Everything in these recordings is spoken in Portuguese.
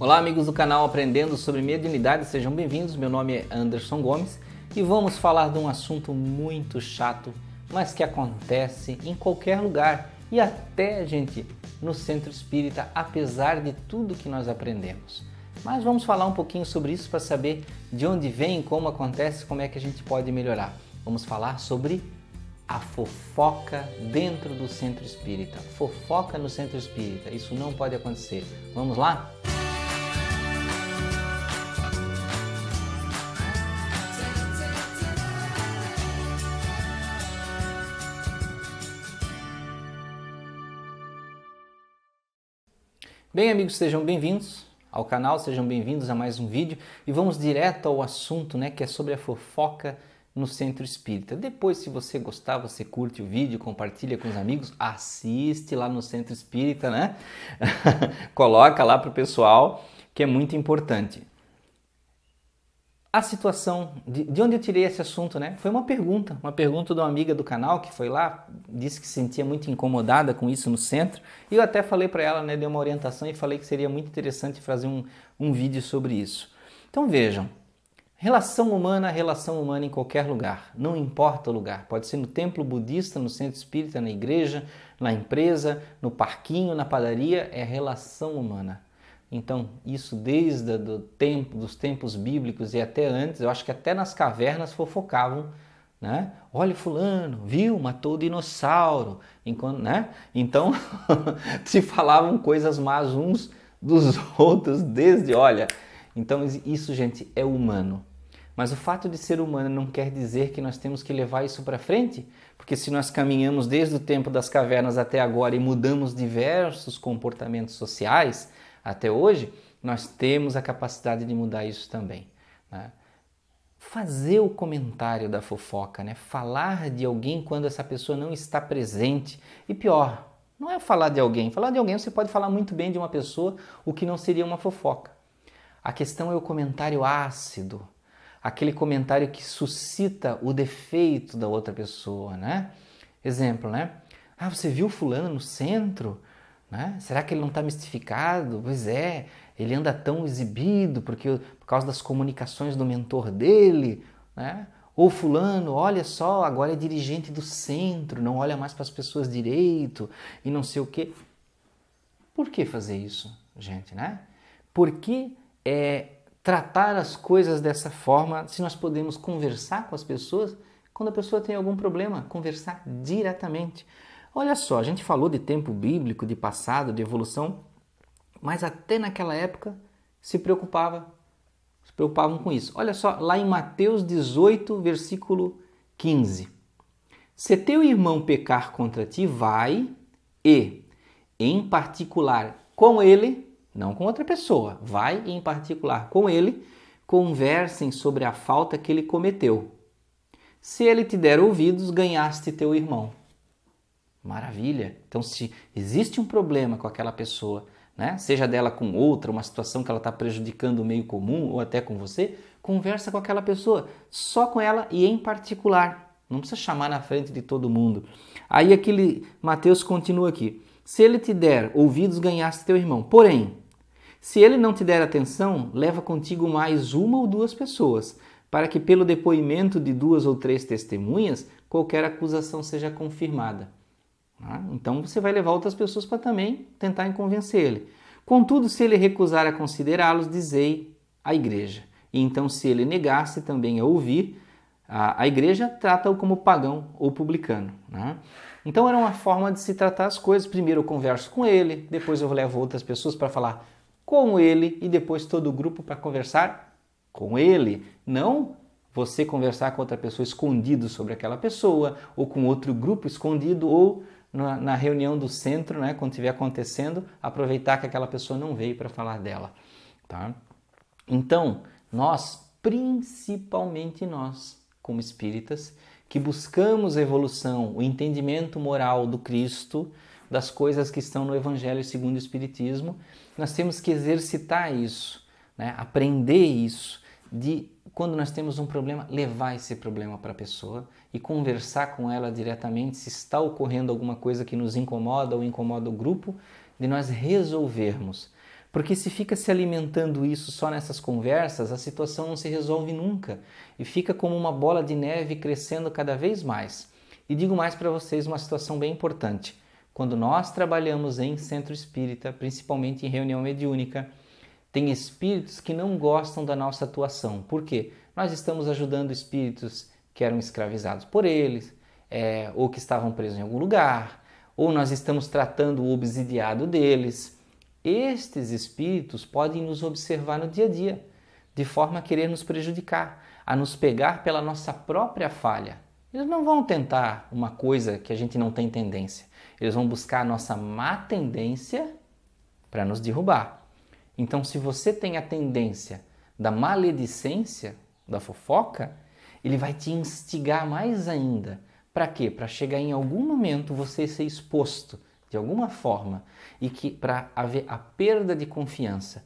Olá, amigos do canal Aprendendo sobre Mediunidade, sejam bem-vindos. Meu nome é Anderson Gomes e vamos falar de um assunto muito chato, mas que acontece em qualquer lugar e até, gente, no centro espírita, apesar de tudo que nós aprendemos. Mas vamos falar um pouquinho sobre isso para saber de onde vem, como acontece, como é que a gente pode melhorar. Vamos falar sobre a fofoca dentro do centro espírita. Fofoca no centro espírita, isso não pode acontecer. Vamos lá? Bem, amigos, sejam bem-vindos ao canal, sejam bem-vindos a mais um vídeo e vamos direto ao assunto, que é sobre a fofoca no centro espírita. Depois, se você gostar, você curte o vídeo, compartilha com os amigos, assiste lá no centro espírita, Coloca lá para o pessoal, que é muito importante. A situação, de onde eu tirei esse assunto, foi uma pergunta de uma amiga do canal que foi lá, disse que se sentia muito incomodada com isso no centro, e eu até falei para ela, dei uma orientação e falei que seria muito interessante fazer um vídeo sobre isso. Então vejam, relação humana em qualquer lugar, não importa o lugar, pode ser no templo budista, no centro espírita, na igreja, na empresa, no parquinho, na padaria, é relação humana. Então, isso desde dos tempos bíblicos e até antes, eu acho que até nas cavernas fofocavam, Olha fulano, viu, matou o dinossauro, Então, se falavam coisas más uns dos outros desde, Então isso, gente, é humano. Mas o fato de ser humano não quer dizer que nós temos que levar isso para frente, porque se nós caminhamos desde o tempo das cavernas até agora e mudamos diversos comportamentos sociais, até hoje, nós temos a capacidade de mudar isso também. Fazer o comentário da fofoca, falar de alguém quando essa pessoa não está presente. E pior, não é falar de alguém. Falar de alguém você pode falar muito bem de uma pessoa, o que não seria uma fofoca. A questão é o comentário ácido, aquele comentário que suscita o defeito da outra pessoa, Exemplo, você viu fulano no centro? Será que ele não está mistificado? Pois é, ele anda tão exibido por causa das comunicações do mentor dele, Ou fulano, olha só, agora é dirigente do centro, não olha mais para as pessoas direito e não sei o quê. Por que fazer isso, gente, Por que tratar as coisas dessa forma se nós podemos conversar com as pessoas quando a pessoa tem algum problema, conversar diretamente? Olha só, a gente falou de tempo bíblico, de passado, de evolução, mas até naquela época se preocupavam com isso. Olha só, lá em Mateus 18, versículo 15. Se teu irmão pecar contra ti, vai e, em particular com ele, não com outra pessoa, vai e, em particular com ele, conversem sobre a falta que ele cometeu. Se ele te der ouvidos, ganhaste teu irmão. Maravilha! Então, se existe um problema com aquela pessoa, seja dela com outra, uma situação que ela está prejudicando o meio comum ou até com você, conversa com aquela pessoa, só com ela e em particular. Não precisa chamar na frente de todo mundo. Aí Mateus continua aqui. Se ele te der ouvidos, ganhaste teu irmão. Porém, se ele não te der atenção, leva contigo mais uma ou duas pessoas, para que pelo depoimento de 2 ou 3 testemunhas, qualquer acusação seja confirmada. Então você vai levar outras pessoas para também tentar convencer ele. Contudo, se ele recusar a considerá-los, dizei à igreja. E então, se ele negasse também a ouvir, a igreja trata-o como pagão ou publicano. Então era uma forma de se tratar as coisas. Primeiro eu converso com ele, depois eu levo outras pessoas para falar com ele e depois todo o grupo para conversar com ele. Não você conversar com outra pessoa escondido sobre aquela pessoa ou com outro grupo escondido ou na reunião do centro, quando estiver acontecendo, aproveitar que aquela pessoa não veio para falar dela. Então, principalmente nós, como espíritas, que buscamos a evolução, o entendimento moral do Cristo, das coisas que estão no Evangelho segundo o Espiritismo, nós temos que exercitar isso, aprender isso, de quando nós temos um problema, levar esse problema para a pessoa e conversar com ela diretamente se está ocorrendo alguma coisa que nos incomoda ou incomoda o grupo, de nós resolvermos. Porque se fica se alimentando isso só nessas conversas, a situação não se resolve nunca e fica como uma bola de neve crescendo cada vez mais. E digo mais para vocês uma situação bem importante. Quando nós trabalhamos em centro espírita, principalmente em reunião mediúnica, tem espíritos que não gostam da nossa atuação. Por quê? Nós estamos ajudando espíritos que eram escravizados por eles, ou que estavam presos em algum lugar, ou nós estamos tratando o obsidiado deles. Estes espíritos podem nos observar no dia a dia, de forma a querer nos prejudicar, a nos pegar pela nossa própria falha. Eles não vão tentar uma coisa que a gente não tem tendência. Eles vão buscar a nossa má tendência para nos derrubar. Então, se você tem a tendência da maledicência, da fofoca, ele vai te instigar mais ainda. Para quê? Para chegar em algum momento você ser exposto de alguma forma e que para haver a perda de confiança.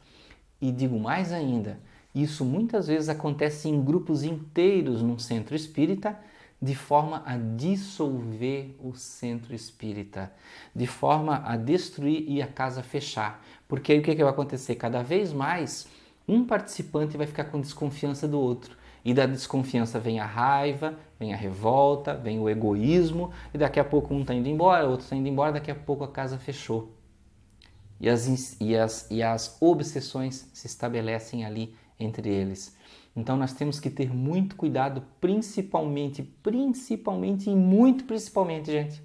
E digo mais ainda, isso muitas vezes acontece em grupos inteiros num centro espírita, de forma a dissolver o centro espírita, de forma a destruir e a casa fechar. Porque aí o que vai acontecer? Cada vez mais um participante vai ficar com desconfiança do outro. E da desconfiança vem a raiva, vem a revolta, vem o egoísmo, e daqui a pouco um está indo embora, o outro está indo embora, daqui a pouco a casa fechou. E as obsessões se estabelecem ali entre eles. Então nós temos que ter muito cuidado, principalmente, gente,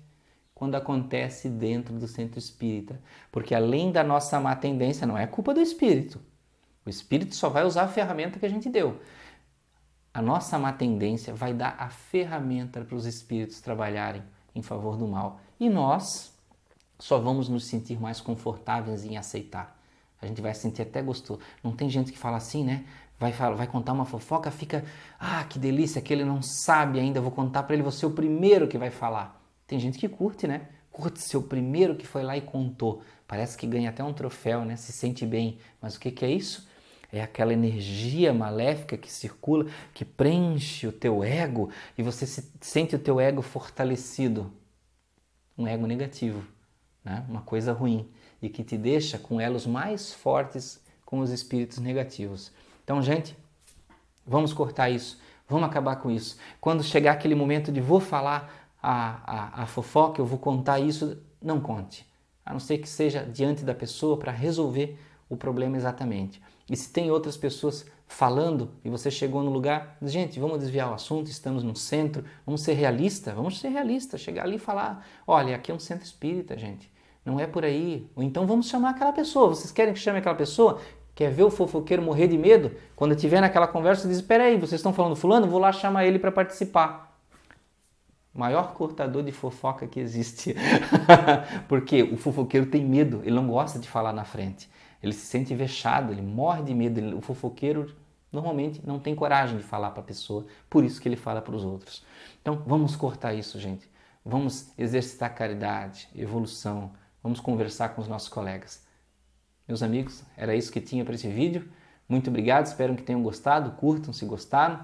quando acontece dentro do centro espírita. Porque além da nossa má tendência, não é culpa do espírito. O espírito só vai usar a ferramenta que a gente deu. A nossa má tendência vai dar a ferramenta para os espíritos trabalharem em favor do mal. E nós só vamos nos sentir mais confortáveis em aceitar. A gente vai sentir até gostoso. Não tem gente que fala assim, né? Vai contar uma fofoca, fica, que delícia, que ele não sabe ainda, vou contar para ele, vou ser o primeiro que vai falar. Tem gente que curte, né? Curte ser o primeiro que foi lá e contou. Parece que ganha até um troféu, né? Se sente bem. Mas o que é isso? É aquela energia maléfica que circula, que preenche o teu ego e você sente o teu ego fortalecido. Um ego negativo, né? Uma coisa ruim e que te deixa com elos mais fortes com os espíritos negativos. Então, gente, vamos cortar isso, vamos acabar com isso. Quando chegar aquele momento de vou falar a fofoca, eu vou contar isso, não conte. A não ser que seja diante da pessoa para resolver o problema exatamente. E se tem outras pessoas falando e você chegou no lugar, gente, vamos desviar o assunto, estamos no centro, vamos ser realistas, chegar ali e falar, olha, aqui é um centro espírita, gente, não é por aí. Ou então vamos chamar aquela pessoa, vocês querem que chame aquela pessoa? Quer ver o fofoqueiro morrer de medo? Quando estiver naquela conversa, diz, espera aí, vocês estão falando fulano? Vou lá chamar ele para participar. Maior cortador de fofoca que existe. Porque o fofoqueiro tem medo, ele não gosta de falar na frente. Ele se sente vexado, ele morre de medo. O fofoqueiro normalmente não tem coragem de falar para a pessoa, por isso que ele fala para os outros. Então vamos cortar isso, gente. Vamos exercitar caridade, evolução, vamos conversar com os nossos colegas. Meus amigos, era isso que tinha para esse vídeo. Muito obrigado, espero que tenham gostado, curtam se gostaram.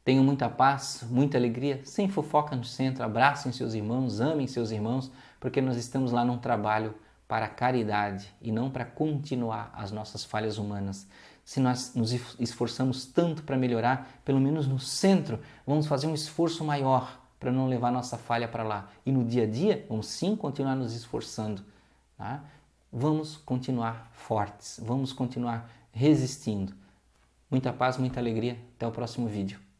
Tenham muita paz, muita alegria, sem fofoca no centro, abracem seus irmãos, amem seus irmãos, porque nós estamos lá num trabalho para a caridade e não para continuar as nossas falhas humanas. Se nós nos esforçamos tanto para melhorar, pelo menos no centro, vamos fazer um esforço maior para não levar nossa falha para lá. E no dia a dia, vamos sim continuar nos esforçando, tá? Vamos continuar fortes, vamos continuar resistindo. Muita paz, muita alegria. Até o próximo vídeo.